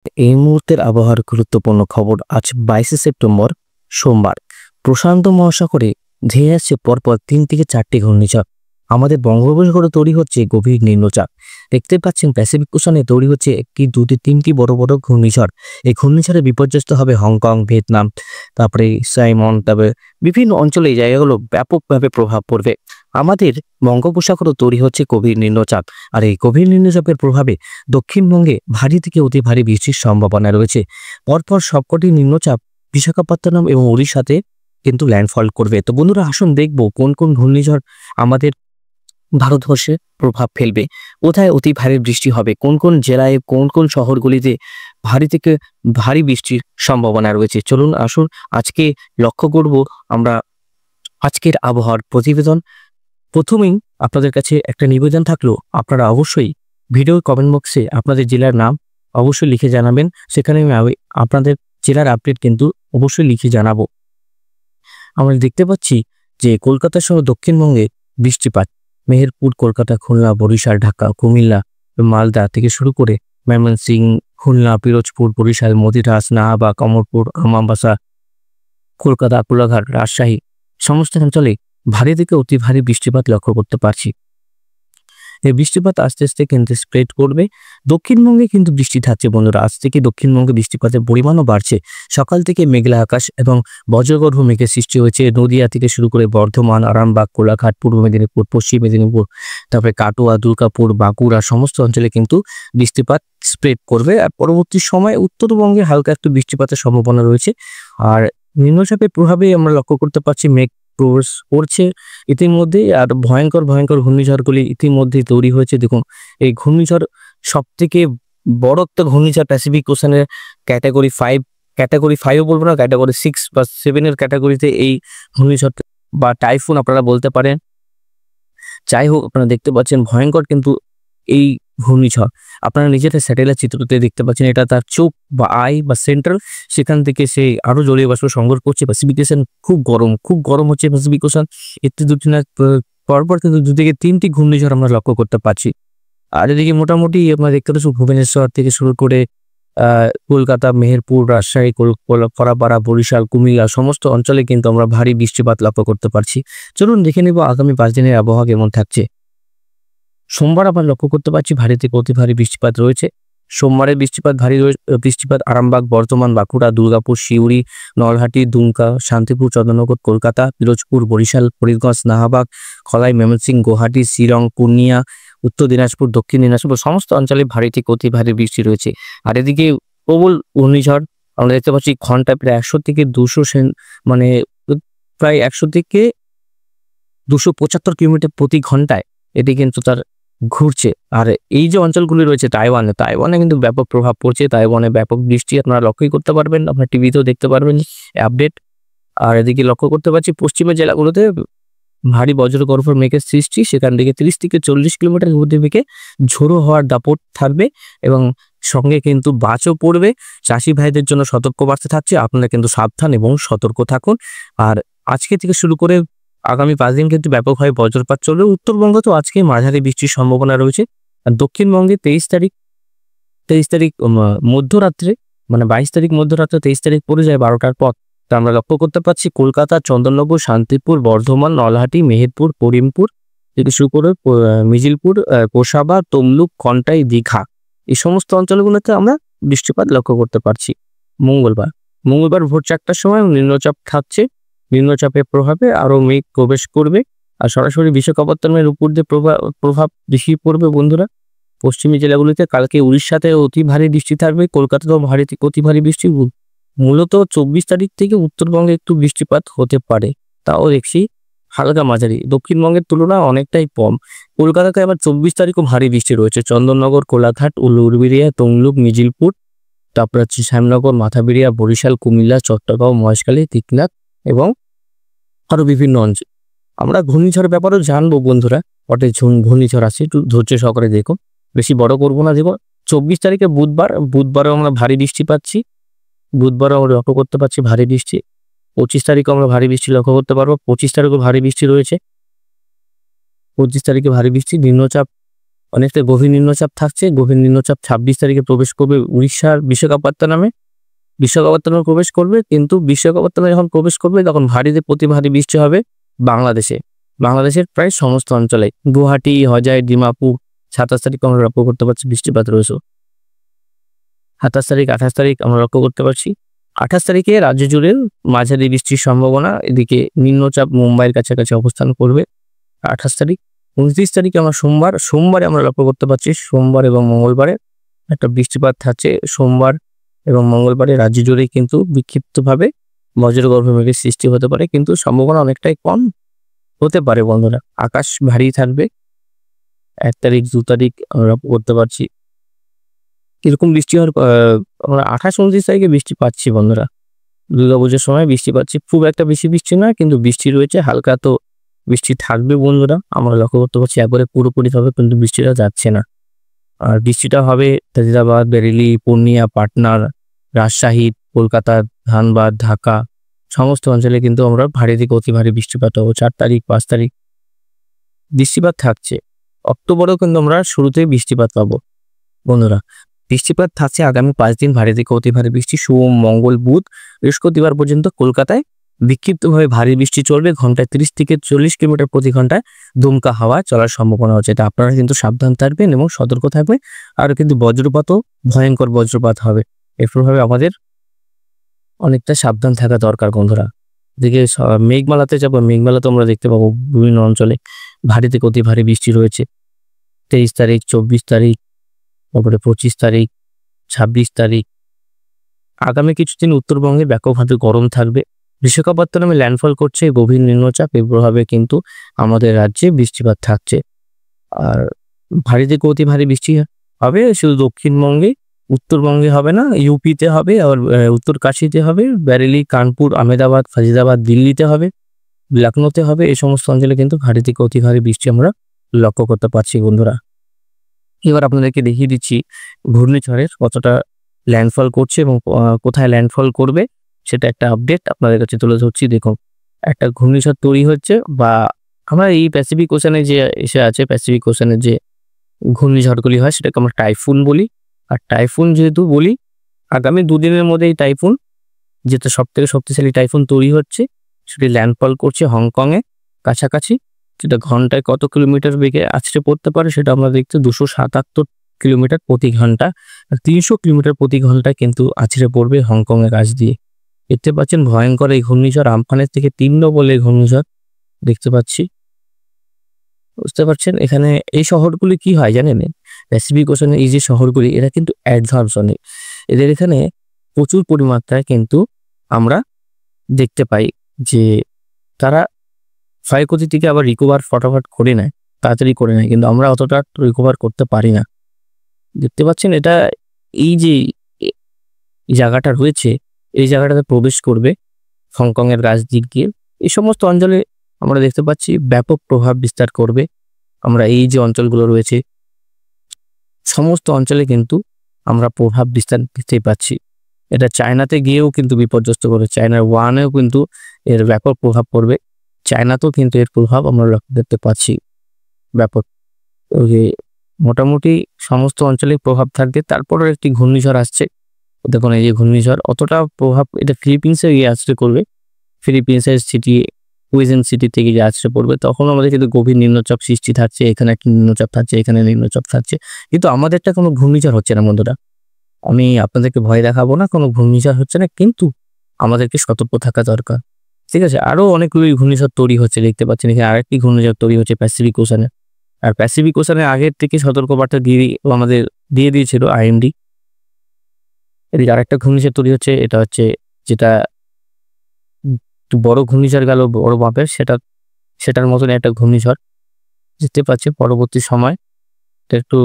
এই মুহূর্তের আবহাওয়ার গুরুত্বপূর্ণ খবর। আজ 22শে সেপ্টেম্বর সোমবার। প্রশান্ত মহাসাগরে ধেয়ে আসছে পরপর 3 থেকে 4টি ঘূর্ণিঝড়। আমাদের বঙ্গোপসাগরে তৈরি হচ্ছে গভীর নিম্নচাপ। দেখতে পাচ্ছেন প্যাসিফিক ওশানে তৈরি হচ্ছে একটি, দুটি, তিনটি বড় বড় ঘূর্ণিঝড়। এই ঘূর্ণিঝড়ে বিপর্যস্ত হবে হংকং, ভিয়েতনাম, তারপরে সাইমন, তারপরে বিভিন্ন অঞ্চলে এই জায়গাগুলো ব্যাপকভাবে প্রভাব পড়বে। আমাদের বঙ্গোপসাগরে তৈরি হচ্ছে গভীর নিম্নচাপ, আর এই গভীর নিম্নচাপের প্রভাবে দক্ষিণবঙ্গে ভারী থেকে অতি ভারী বৃষ্টির সম্ভাবনা রয়েছে। পরপর সবকটি নিম্নচাপ বিশাখাপত্তনম এবং ওড়িশাতে কিন্তু ল্যান্ডফল করবে। তো বন্ধুরা, আসুন দেখবো কোন কোন ঘূর্ণিঝড় আমাদের ভারতবর্ষে প্রভাব ফেলবে, কোথায় অতি ভারী বৃষ্টি হবে, কোন কোন জেলায়, কোন কোন শহরগুলিতে ভারী থেকে ভারী বৃষ্টির সম্ভাবনা রয়েছে। চলুন আসুন আজকে লক্ষ্য করব আমরা আজকের আবহাওয়ার প্রতিবেদন। প্রথমেই আপনাদের কাছে একটা নিবেদন থাকলো, আপনারা অবশ্যই ভিডিও কমেন্ট বক্সে আপনাদের জেলার নাম অবশ্যই লিখে জানাবেন। সেখানে আমি আপনাদের জেলার আপডেট কিন্তু অবশ্যই লিখে জানাবো। আমরা দেখতে পাচ্ছি যে কলকাতা সহ দক্ষিণবঙ্গে বৃষ্টিপাত। মেহেরপুর, কলকাতা, খুলনা, বরিশাল, ঢাকা, কুমিল্লা, মালদা থেকে শুরু করে ময়মনসিংহ, খুলনা, পিরোজপুর, বরিশাল, মতিরাস, নাহাবাগ, কমলপুর, আমবাসা, কলকাতা, কোলাঘাট, রাজশাহী সমস্ত অঞ্চলে ভারী থেকে অতি ভারী বৃষ্টিপাত লক্ষ্য করতে পারছি। এই বৃষ্টিপাত আস্তে আস্তে কিন্তু স্প্রেড করবে। দক্ষিণবঙ্গে কিন্তু বৃষ্টি থাকছে বন্ধুরা। আজ থেকে দক্ষিণবঙ্গে বৃষ্টিপাতের পরিমাণও বাড়ছে। সকাল থেকে মেঘলা আকাশ এবং বজ্রগর্ভ মেঘের সৃষ্টি হয়েছে। নদিয়া থেকে শুরু করে বর্ধমান, আরামবাগ, কোলাঘাট, পূর্ব মেদিনীপুর, পশ্চিম মেদিনীপুর, তারপরে কাটোয়া, দুর্গাপুর, বাঁকুড়া সমস্ত অঞ্চলে কিন্তু বৃষ্টিপাত স্প্রেড করবে। আর পরবর্তী সময়ে উত্তরবঙ্গে হালকা একটু বৃষ্টিপাতের সম্ভাবনা রয়েছে। আর নিম্নচাপের প্রভাবে আমরা লক্ষ্য করতে পারছি মেঘ পড়ছে ইতিমধ্যেই, আর ভয়ঙ্কর ভয়ঙ্কর ঘূর্ণিঝড়গুলি ইতিমধ্যেই তৈরি হয়েছে। দেখুন, এই ঘূর্ণিঝড় সব থেকে বড় একটা ঘূর্ণিঝড় প্যাসিফিক ওশানের ক্যাটাগরি 5 বলবো না, ক্যাটাগরি 6 বা 7 এর ক্যাটাগরিতে এই ঘূর্ণিঝড় বা টাইফুন আপনারা বলতে পারেন। যাই হোক, আপনারা দেখতে পাচ্ছেন ভয়ঙ্কর কিন্তু এই ঘূর্ণিঝড়। আপনারা নিজেরা স্যাটেলাইট চিত্রতে দেখতে পাচ্ছেন, এটা তার চোখ বা আই বা সেন্ট্রাল, সেখান থেকে সে আরো জলীয় বাষ্প সংগ্রহ করছে। প্যাসিফিক ওশান খুব গরম হচ্ছে প্যাসিফিক ওশান। একটি দুটি না, পরপর কিন্তু 2 থেকে 3টি ঘূর্ণিঝড় আমরা লক্ষ্য করতে পারছি। আর এদিকে মোটামুটি আমরা দেখতে পাচ্ছি ভুবনেশ্বর থেকে শুরু করে কলকাতা, মেহেরপুর, রাজশাহী, কলাপাড়া, বরিশাল, কুমিল্লা সমস্ত অঞ্চলে কিন্তু আমরা ভারী বৃষ্টিপাত লক্ষ্য করতে পারছি। চলুন দেখে নেব আগামী 5 দিনের আবহাওয়া কেমন থাকছে। সোমবার আবার লক্ষ্য করতে পারছি ভারী থেকে অতি ভারী বৃষ্টিপাত রয়েছে। সোমবারের বৃষ্টিপাত আরামবাগ, বর্ধমান, বাঁকুড়া, দুর্গাপুর, সিউড়ি, নলহাটি, দুমকা, শান্তিপুর, চন্দ্রনগর, কলকাতা, পিরোজপুর, বরিশাল, ফরিদগঞ্জ, নাহাবাগ, খলাই, ময়মনসিংহ, গুয়াহাটি, শিলং, পূর্ণিয়া, উত্তর দিনাজপুর, দক্ষিণ দিনাজপুর সমস্ত অঞ্চলে ভারী থেকে অতি ভারী বৃষ্টি রয়েছে। আর এদিকে প্রবল ঘূর্ণিঝড় আমরা দেখতে পাচ্ছি ঘন্টায় প্রায় 100 থেকে 200 মানে প্রায় 100 থেকে 275 কিলোমিটার প্রতি ঘন্টায় এটি কিন্তু তার ঘুরছে। আর এই যে অঞ্চলগুলি রয়েছে তাইওয়ানে কিন্তু ব্যাপক প্রভাব পড়ছে। তাইওয়ানে ব্যাপক বৃষ্টি আপনারা লক্ষ্যই করতে পারবেন, আপনার টিভিতেও দেখতে পারবেন আপডেট। আর এদিকে লক্ষ্য করতে পারছি পশ্চিমের জেলাগুলোতে ভারী বজ্রগর্ভ মেঘের সৃষ্টি, সেখান থেকে 30 থেকে 40 কিলোমিটার গতিবেগে ঝোড়ো হওয়ার দাপট থাকবে এবং সঙ্গে কিন্তু বাজও পড়বে। চাষি ভাইদের জন্য সতর্কবার্তা থাকছে, আপনারা কিন্তু সাবধান এবং সতর্ক থাকুন। আর আজকে থেকে শুরু করে আগামী 5 দিন কিন্তু ব্যাপকভাবে বজ্রপাত চলবে। উত্তরবঙ্গ তো আজকে মাঝারি বৃষ্টির সম্ভাবনা রয়েছে। আর দক্ষিণবঙ্গে 23 তারিখ মধ্যরাত্রে, মানে 22 তারিখ মধ্যরাত্রে 23 তারিখ পড়ে যায় 12টার পর। তা আমরা লক্ষ্য করতে পারছি কলকাতা, চন্দননগর, শান্তিপুর, বর্ধমান, নলহাটি, মেহেরপুর, করিমপুর থেকে শুরু করে মিজিলপুর, কোষাবা, তমলুক, খন্টাই, দীঘা এই সমস্ত অঞ্চলগুলোতে আমরা বৃষ্টিপাত লক্ষ্য করতে পারছি। মঙ্গলবার ভোর 4টার সময় নিম্নচাপ থাকছে। নিম্নচাপের প্রভাবে আরো মেঘ প্রবেশ করবে আর সরাসরি বিশাখাপত্তনমের উপর দিয়ে প্রভাব বেশি পড়বে বন্ধুরা। পশ্চিমী জেলাগুলিতে কালকে উড়িষ্যাতে অতি ভারী বৃষ্টি থাকবে, কলকাতাতেও ভারী থেকে অতি ভারী বৃষ্টি। মূলত 24 তারিখ থেকে উত্তরবঙ্গে একটু বৃষ্টিপাত হতে পারে, তাও দেখছি হালকা মাঝারি। দক্ষিণবঙ্গের তুলনায় অনেকটাই কম। কলকাতাতে আবার 24 তারিখও ভারী বৃষ্টি রয়েছে। চন্দননগর, কোলাঘাট, উলুবেড়িয়া, তমলুক, মিজিলপুর, তারপর হচ্ছে শ্যামনগর, মাথাবেড়িয়া, বরিশাল, কুমিল্লা, চট্টগ্রাম, মহেশখালী, টিকনাথ এবং আরো বিভিন্ন অঞ্চল। আমরা ঘূর্ণিঝড়ের ব্যাপারেও জানবো বন্ধুরা, কটে ঘূর্ণিঝড় আছে, একটু ধৈর্য সহকারে দেখুন, বেশি বড় করবো না। দেখো 24 তারিখে বুধবারও আমরা ভারী বৃষ্টি পাচ্ছি। বুধবারও আমরা লক্ষ্য করতে পারছি ভারী বৃষ্টি। 25 তারিখে আমরা ভারী বৃষ্টি লক্ষ্য করতে পারবো। 25 তারিখে ভারী বৃষ্টি রয়েছে। 25 তারিখে ভারী বৃষ্টি। নিম্নচাপ অনেকটা গভীর নিম্নচাপ থাকছে। গভীর নিম্নচাপ 26 তারিখে প্রবেশ করবে উড়িষ্যার বিশাখাপত্তনমে নামে। বিশাখাপত্তনমে প্রবেশ করবে, কিন্তু বিশাখাপত্তনমে যখন প্রবেশ করবে তখন অতি ভারী বৃষ্টি হবে বাংলাদেশে। বাংলাদেশের প্রায় সমস্ত অঞ্চলে, গুয়াহাটি, হজাই, ডিমাপুর 27 তারিখ আমরা লক্ষ্য করতে পারছি বৃষ্টিপাত রয়েছে। 27 তারিখ, 28 তারিখ আমরা লক্ষ্য করতে পারছি। 28 তারিখে রাজ্য জুড়ে মাঝারি বৃষ্টির সম্ভাবনা। এদিকে নিম্নচাপ মুম্বাইয়ের কাছাকাছি অবস্থান করবে 28 তারিখ। 29 তারিখে আমরা সোমবারে আমরা লক্ষ্য করতে পারছি, সোমবার এবং মঙ্গলবারে একটা বৃষ্টিপাত থাকছে। সোমবার এবং মঙ্গলবারে রাজ্য জুড়ে কিন্তু বিক্ষিপ্তভাবে বজ্রগর্ভ মেঘের সৃষ্টি হতে পারে, কিন্তু সম্ভাবনা অনেকটাই কম হতে পারে বন্ধুরা। আকাশ ভারী থাকবে। 1 তারিখ, 2 তারিখ আমরা লক্ষ্য করতে পারছি এরকম বৃষ্টি হওয়ার আমরা 28-29 তারিখে বৃষ্টি পাচ্ছি বন্ধুরা। দুর্গাপুজোর সময় বৃষ্টি পাচ্ছি, খুব একটা বেশি বৃষ্টি না, কিন্তু বৃষ্টি রয়েছে, হালকা তো বৃষ্টি থাকবে বন্ধুরা। আমরা লক্ষ্য করতে পারছি একবারে পুরোপুরিভাবে কিন্তু বৃষ্টিটা যাচ্ছে না। আর বৃষ্টিটা হবে হায়দ্রাবাদ, বেরেলি, পূর্ণিয়া, পাটনার, রাজশাহী, কলকাতা, ধানবাদ, ঢাকা সমস্ত অঞ্চলে কিন্তু আমরা ভারী থেকে অতি ভারী বৃষ্টিপাত হবো। 4 তারিখ, 5 তারিখ বৃষ্টিপাত থাকছে। অক্টোবরেও কিন্তু আমরা শুরুতেই বৃষ্টিপাত পাবো বন্ধুরা। বৃষ্টিপাত থাকছে আগামী 5 দিন, ভারী থেকে অতি ভারী বৃষ্টি। সোম, মঙ্গল, বুধ, বৃহস্পতিবার পর্যন্ত কলকাতায় বিক্ষিপ্তভাবে ভারী বৃষ্টি চলবে। ঘন্টায় 30 থেকে 40 কিলোমিটার প্রতি ঘন্টায় দমকা হাওয়া চলার সম্ভাবনা হচ্ছে। এটা আপনারা কিন্তু সাবধান থাকবেন এবং সতর্ক থাকবেন। আর কিন্তু বজ্রপাতও ভয়ঙ্কর বজ্রপাত হবে। এর প্রভাবে আমাদের অনেকটা সাবধান থাকা দরকার বন্ধুরা। এদিকে মেঘমালাতে যাবো, মেঘমালাতে আমরা দেখতে পাবো বিভিন্ন অঞ্চলে ভারী থেকে অতি ভারী বৃষ্টি রয়েছে। 23 তারিখ, 24 তারিখ, তারপরে 25 তারিখ, 26 তারিখ। আগামী কিছুদিন উত্তরবঙ্গে ব্যাপকভাবে গরম থাকবে। বিশাখাপত্তনমে ল্যান্ডফল করছে গভীর নিম্নচাপ, এর প্রভাবে কিন্তু আমাদের রাজ্যে বৃষ্টিপাত থাকছে। আর ভারী থেকে অতি ভারী বৃষ্টি হবে শুধু দক্ষিণবঙ্গে, উত্তরবঙ্গে হবে না। ইউপিতে হবে, আর উত্তরকাশীতে হবে, বেরেলি, কানপুর, আহমেদাবাদ, ফাজিদাবাদ, দিল্লিতে হবে, লখনৌতে হবে। এই সমস্ত অঞ্চলে কিন্তু ভারী থেকে অতি ভারী বৃষ্টি আমরা লক্ষ্য করতে পারছি বন্ধুরা। এবার আপনাদেরকে দেখিয়ে দিচ্ছি ঘূর্ণিঝড়ের কতটা ল্যান্ডফল করছে এবং কোথায় ল্যান্ডফল করবে সেটা একটা আপডেট আপনাদের কাছে তুলে ধরছি। দেখুন, একটা ঘূর্ণিঝড় তৈরি হচ্ছে, বা আমরা এই প্যাসিফিক ওশানে যে এসে আছে, প্যাসিফিক ওশানে যে ঘূর্ণিঝড়গুলি হয় সেটাকে আমরা টাইফুন বলি। আর টাইফুন যেহেতু বলি, আগামী 2 দিনের মধ্যে এই টাইফুন, যেটা সবথেকে শক্তিশালী টাইফুন তৈরি হচ্ছে, সেটি ল্যান্ডফল করছে হংকংয়ে কাছাকাছি। যেটা ঘন্টায় কত কিলোমিটার বেগে আছড়ে পড়তে পারে সেটা আমরা দেখছি 277 কিলোমিটার প্রতি ঘন্টা, আর 300 কিলোমিটার প্রতি ঘন্টায় কিন্তু আছড়ে পড়বে হংকংয়ের কাছ দিয়ে। দেখতে পাচ্ছেন ভয়ঙ্কর এই ঘূর্ণিঝড়, আমফানের থেকে তীব্র বলে ঘূর্ণিঝড় দেখতে পাচ্ছি, বুঝতে পারছেন। এখানে এই শহরগুলি কি হয় জানেন, প্যাসিফিক ওশানের এই যে শহরগুলি, এরা কিন্তু অ্যাডভান্স অনেক। এদের এখানে প্রচুর পরিমাত্রায় কিন্তু আমরা দেখতে পাই যে তারা ক্ষয়ক্ষতি থেকে আবার রিকভার ফটাফট করে নেয়, তাড়াতাড়ি করে নেয়, কিন্তু আমরা অতটা রিকভার করতে পারি না। দেখতে পাচ্ছেন এটা, এই যে জায়গাটা রয়েছে, এই জায়গাটাতে প্রবেশ করবে হংকংয়ের গাছ দিক দিয়ে। এই সমস্ত অঞ্চলে আমরা দেখতে পাচ্ছি ব্যাপক প্রভাব বিস্তার করবে। আমরা এই যে অঞ্চলগুলো রয়েছে সমস্ত অঞ্চলে কিন্তু আমরা প্রভাব বিস্তার দেখতেই পাচ্ছি। এটা চায়নাতে গিয়েও কিন্তু বিপর্যস্ত করবে, চায়নার ওয়ানেও কিন্তু এর ব্যাপক প্রভাব পড়বে। চায়নাতেও কিন্তু এর প্রভাব আমরা লক্ষ্য করতে পারছি ব্যাপক। মোটামুটি সমস্ত অঞ্চলে প্রভাব থাকবে। তারপরে একটি ঘূর্ণিঝড় আসছে, দেখুন এই যে ঘূর্ণিঝড়, অতটা প্রভাব এটা ফিলিপিন্সে গিয়ে আছড়ে করবে। ফিলিপিন্সের সিটি, কুইজেন সিটি থেকে যে আছড়ে পড়বে, তখন আমাদের কিন্তু গভীর নিম্নচাপ সৃষ্টি থাকছে। এখানে একটা নিম্নচাপ থাকছে, এখানে নিম্নচাপ থাকছে, কিন্তু আমাদেরটা কোনো ঘূর্ণিঝড় হচ্ছে না বন্ধুরা। আমি আপনাদেরকে ভয় দেখাবো না, কোনো ঘূর্ণিঝড় হচ্ছে না, কিন্তু আমাদেরকে সতর্ক থাকা দরকার, ঠিক আছে। আরো অনেকগুলো ঘূর্ণিঝড় তৈরি হচ্ছে, দেখতে পাচ্ছেন এখানে আরেকটি ঘূর্ণিঝড় তৈরি হচ্ছে প্যাসিফিক ওশানে। আর প্যাসিফিক ওশানে আগের থেকে সতর্কবার্তা আমাদের দিয়ে দিয়েছিল আইএমডি। এদিকে আরেকটা ঘূর্ণিঝড় তৈরি হচ্ছে, এটা হচ্ছে যেটা একটু বড় ঘূর্ণিঝড় গেল বড় মাপের, সেটার মতন একটা ঘূর্ণিঝড় দেখতে পাচ্ছি। পরবর্তী সময় একটু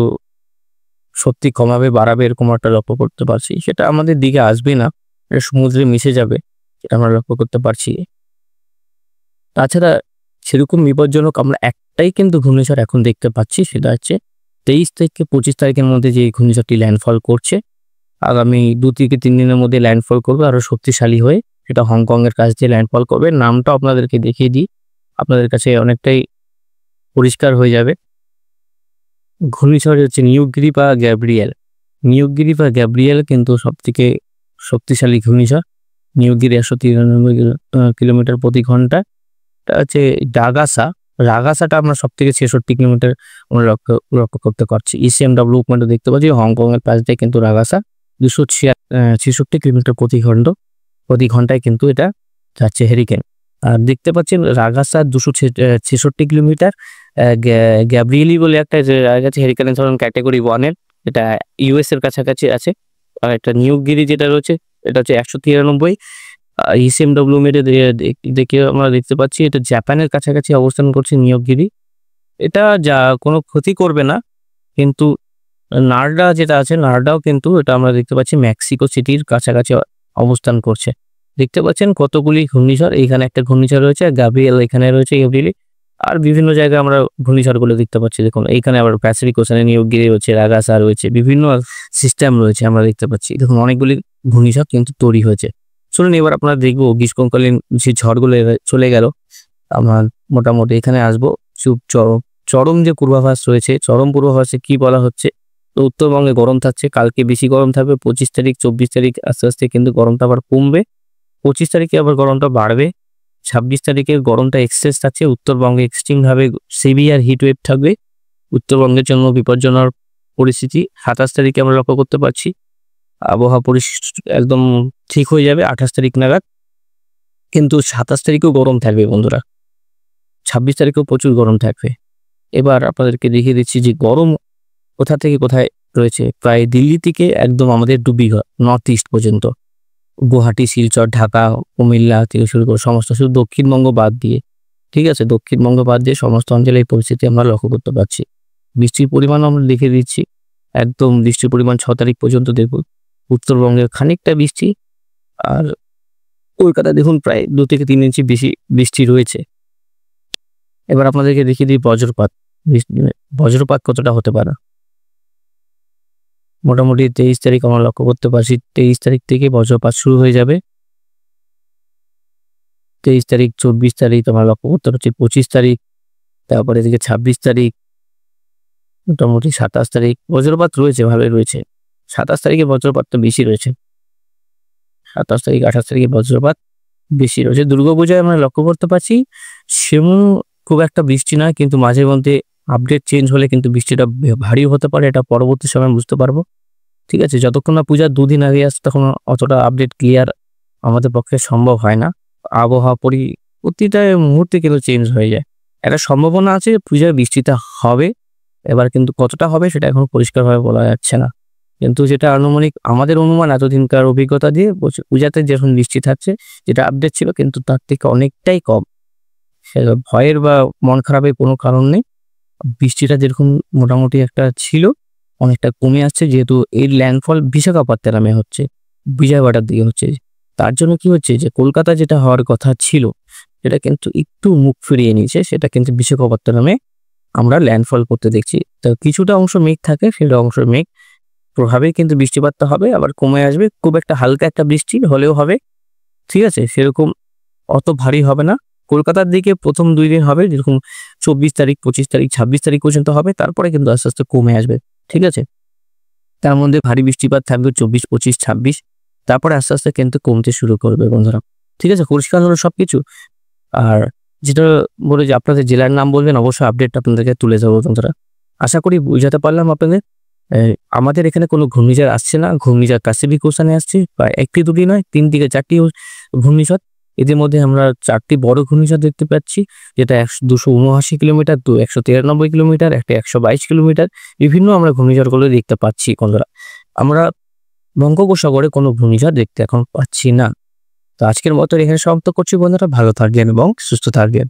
শক্তি কমাবে বাড়াবে এরকম একটা লক্ষ্য করতে পারছি। সেটা আমাদের দিকে আসবে না, এটা সমুদ্রে মিশে যাবে, সেটা আমরা লক্ষ্য করতে পারছি। তাছাড়া সেরকম বিপজ্জনক আমরা একটাই কিন্তু ঘূর্ণিঝড় এখন দেখতে পাচ্ছি, সেটা হচ্ছে 23 থেকে 25 তারিখের মধ্যে যে ঘূর্ণিঝড়টি ল্যান্ডফল করছে, আগামী 2 থেকে 3 দিনের মধ্যে ল্যান্ডফল করবে আরো শক্তিশালী হয়ে। সেটা হংকংয়ের কাছ দিয়ে ল্যান্ডফল করবে। নামটা আপনাদেরকে দেখিয়ে দিই, আপনাদের কাছে অনেকটাই পরিষ্কার হয়ে যাবে। ঘূর্ণিঝড় হচ্ছে নিউগিরি বা গ্যাব্রিয়েল। নিউগিরি বা গ্যাব্রিয়েল কিন্তু সবথেকে শক্তিশালী ঘূর্ণিঝড়। নিউগিরি 193 কিলোমিটার প্রতি ঘন্টা। এটা হচ্ছে রাগাসাটা আমরা সবথেকে 66 কিলোমিটার আমরা লক্ষ্য করতে পারছি। ECMW পয়েন্টে দেখতে পাচ্ছি হংকং এর পাশ দিয়ে কিন্তু রাগাসা 266 কিলোমিটার প্রতি ঘন্টায় কিন্তু এটা যাচ্ছে হেরিকেন। আর দেখতে পাচ্ছেন রাগাসা 266 কিলোমিটার। গ্যাব্রিয়েলি বলে একটা জায়গা আছে হেরিকেনের ধরুন ক্যাটাগরি 1 এর, এটা US এর কাছাকাছি আছে। আর একটা নিউগিরি যেটা রয়েছে এটা হচ্ছে 193। ECMW মেরে দেখে আমরা দেখতে পাচ্ছি এটা জাপানের কাছাকাছি অবস্থান করছে নিউগিরি। এটা যা কোনো ক্ষতি করবে না, কিন্তু নারডা যেটা আছে নারডাও কিন্তু এটা আমরা দেখতে পাচ্ছি মেক্সিকো সিটির কাছাকাছি অবস্থান করছে। দেখতে পাচ্ছেন কতগুলি ঘূর্ণিঝড়, এইখানে একটা ঘূর্ণিঝড় রয়েছে, গ্যাব্রিয়েল এখানে রয়েছে, গ্যাব্রিয়েল আর বিভিন্ন জায়গায় আমরা ঘূর্ণিঝড়গুলো দেখতে পাচ্ছি। দেখুন এইখানে আবার প্যাসিফিক ওশানে নিউগিরি রয়েছে, রাগাসা রয়েছে, বিভিন্ন সিস্টেম রয়েছে আমরা দেখতে পাচ্ছি। দেখুন অনেকগুলি ঘূর্ণিঝড় কিন্তু তৈরি হয়েছে। চলুন এবার আপনারা দেখবো গ্রীষ্মকালীন যে ঝড়গুলো চলে গেল, আমরা মোটামুটি এখানে আসবো। চরম যে পূর্বাভাস রয়েছে, চরম পূর্বাভাসে কি বলা হচ্ছে, তো উত্তরবঙ্গে গরম থাকছে, কালকে বেশি গরম থাকবে। 25 তারিখ 24 তারিখ আস্তে আস্তে কিন্তু গরমটা আবার কমবে। 25 তারিখে আবার গরমটা বাড়বে। 26 তারিখে গরমটা এক্সেস থাকছে। উত্তরবঙ্গে এক্সট্রিম ভাবে সিভিয়ার হিট ওয়েভ থাকবে, উত্তরবঙ্গের জন্য বিপজ্জনক পরিস্থিতি। 27 তারিখে আমরা লক্ষ্য করতে পারছি আবহাওয়া পরিস্থিতি একদম ঠিক হয়ে যাবে 28 তারিখ নাগাদ। কিন্তু 27 তারিখেও গরম থাকবে বন্ধুরা, 26 তারিখেও প্রচুর গরম থাকবে। এবার আপনাদেরকে দেখিয়ে দিচ্ছি যে গরম কোথা থেকে কোথায় রয়েছে। প্রায় দিল্লি থেকে একদম আমাদের ডুবিঘর নর্থ ইস্ট পর্যন্ত, গুয়াহাটি, শিলচর, ঢাকা, কুমিল্লা থেকে শুরু করে সমস্ত, শুধু দক্ষিণবঙ্গ বাদ দিয়ে, ঠিক আছে, দক্ষিণবঙ্গ বাদ দিয়ে সমস্ত অঞ্চলে এই পরিস্থিতি আমরা লক্ষ্য করতে পারছি। বৃষ্টির পরিমাণ আমরা লিখে দিচ্ছি, একদম বৃষ্টির পরিমাণ 6 তারিখ পর্যন্ত দেখুন উত্তরবঙ্গে খানিকটা বৃষ্টি, আর কলকাতা দেখুন প্রায় 2 থেকে 3 ইঞ্চি বেশি বৃষ্টি রয়েছে। এবার আপনাদেরকে দেখিয়ে দিই বজ্রপাত কতটা হতে পারে। মোটামুটি 23 তারিখ আমরা লক্ষ্য করতে পারছি, 23 তারিখ থেকে বজ্রপাত শুরু হয়ে যাবে। 23 তারিখ 24 তারিখ আমরা লক্ষ্য করতে পারছি, 25 তারিখ, তারপরে এদিকে 26 তারিখ, মোটামুটি 27 তারিখ বজ্রপাত রয়েছে, ভালোই রয়েছে। 27 তারিখে বজ্রপাতটা বেশি রয়েছে, 27 তারিখ 28 তারিখে বজ্রপাত বেশি রয়েছে। দুর্গাপূজায় আমরা লক্ষ্য করতে পারছি সেমন খুব একটা বৃষ্টি নয়, কিন্তু মাঝে মধ্যে আপডেট চেঞ্জ হলে কিন্তু বৃষ্টিটা ভারী হতে পারে, এটা পরবর্তী সময় বুঝতে পারবো। ঠিক আছে, যতক্ষণ না পূজার 2 দিন আগে আসছে তখন অতটা আপডেট ক্লিয়ার আমাদের পক্ষে সম্ভব হয় না। আবহাওয়া প্রতিটা মুহূর্তে কিন্তু চেঞ্জ হয়ে যায়। একটা সম্ভাবনা আছে পূজার বৃষ্টিটা হবে, এবার কিন্তু কতটা হবে সেটা এখন পরিষ্কারভাবে বলা যাচ্ছে না। কিন্তু যেটা আনুমানিক আমাদের অনুমান এতদিনকার অভিজ্ঞতা দিয়ে পূজাতে যখন বৃষ্টি থাকছে, যেটা আপডেট ছিল কিন্তু তার থেকে অনেকটাই কম। ভয়ের বা মন খারাপের কোনো কারণ নেই। বৃষ্টিটা যেরকম মোটামুটি একটা ছিল অনেকটা কমে আসছে, যেহেতু এর ল্যান্ডফল বিশাখাপত্তনমে হচ্ছে, বিজয়ওয়াড়ার দিকে হচ্ছে। তার জন্য কি হচ্ছে যে কলকাতা যেটা হওয়ার কথা ছিল সেটা কিন্তু একটু মুখ ফিরিয়ে নিয়েছে, সেটা কিন্তু বিশাখাপত্তনমে আমরা ল্যান্ডফল করতে দেখছি। তো কিছুটা অংশ মেঘ থাকে, সেটা অংশ মেঘ প্রভাবে কিন্তু বৃষ্টিপাতটা হবে, আবার কমে আসবে। খুব একটা হালকা একটা বৃষ্টি হলেও হবে, ঠিক আছে, সেরকম অত ভারী হবে না। কলকাতার দিকে প্রথম 2 দিন হবে, যেরকম 24 তারিখ 25 তারিখ 26 তারিখ পর্যন্ত হবে, তারপরে কিন্তু আস্তে আস্তে কমে আসবে, ঠিক আছে। তার মধ্যে ভারী বৃষ্টিপাত থাকবে 24, 25, 26, তারপরে আস্তে আস্তে কিন্তু কমতে শুরু করবে বন্ধুরা, ঠিক আছে। পরিষ্কার হলো সবকিছু। আর যেটা বলে যে আপনাদের জেলার নাম বলবেন, অবশ্যই আপডেটটা আপনাদেরকে তুলে যাবো বন্ধুরা। আশা করি বুঝাতে পারলাম আপনাদের। আমাদের এখানে কোনো ঘূর্ণিঝড় আসছে না, ঘূর্ণিঝড় প্যাসিফিক ওশানে আসছে, প্রায় 1টি 2টি নয় 3 থেকে 4টি ঘূর্ণিঝড়। এদের মধ্যে আমরা 4টি বড় ঘূর্ণিঝড় দেখতে পাচ্ছি, যেটা 279 কিলোমিটার, 193 কিলোমিটার, একটা 122 কিলোমিটার, বিভিন্ন আমরা ঘূর্ণিঝড়গুলো দেখতে পাচ্ছি বন্ধুরা। আমরা বঙ্গোপসাগরে কোনো ঘূর্ণিঝড় দেখতে এখন পাচ্ছি না। তো আজকের মতো এখানে সমাপ্ত করছি বন্ধুরা, ভালো থাকবেন এবং সুস্থ থাকবেন।